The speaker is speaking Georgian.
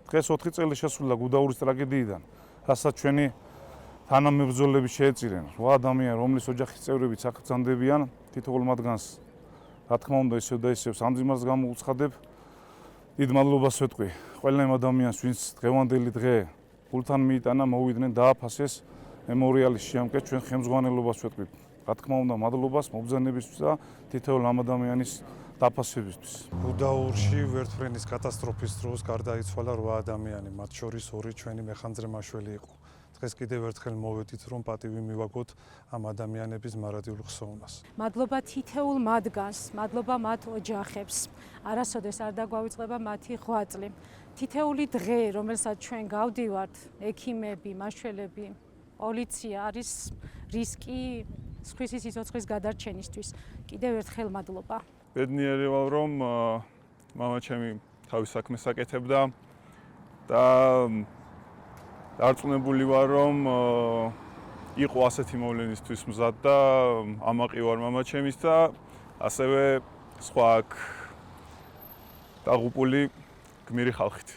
დღეს 4 წელი შესულა გუდაურის ტრაგედიიდან, რასაც ჩვენი თანამებრძოლები შეეწირნენ. 8 ადამიანი, რომლის ოჯახის წევრებიც აღგზავნდებიან, თითოეულ მათგანს, რა თქმა უნდა, ისევ და ისევ სამძიმარს გამოვუცხადებ. დიდ მადლობას ვეთქვი ყველა იმ ადამიანს, ვინც დღევანდელი დღე გულთან მიიტანა, მოვიდნენ, დააფასეს მემორიალის შეამკეთ, ჩვენ ხელმძღვანელობას ვეთქვი. რა თქმა უნდა, მადლობას მობრძანებისთვის და თითოეულ ამ ადამიანის დაფასებისთვის. გუდაურში ვერტმფრენის კატასტროფის დროს გარდაიცვალა 8 ადამიანი, მათ შორის 2 ჩვენი მეხანძრე მაშველი იყო. დღეს კიდევ ერთხელ მოვედით, რომ პატივი მივაგოთ ამ ადამიანების მარადიულ ხსოვნას. მადლობა თითოეულ მათგანს, მადლობა მათ ოჯახებს. არასოდეს არ დაგვავიწყდება მათი ღვაწლი. თითოეული დღე, რომელსაც ჩვენ გავდივართ, ექიმები, მაშველები, პოლიცია არის რისკი სხვისი სიცოცხლის გადარჩენისთვის. კიდევ ერთხელ მადლობა. ბედნიერი ვარ, რომ მამაჩემი თავის საქმეს აკეთებდა და დარწმუნებული ვარ, რომ იყო ასეთი მოვლენისთვის მზად და ამაყი ვარ მამაჩემის და ასევე სხვა აქ დაღუპული გმირი ხალხით.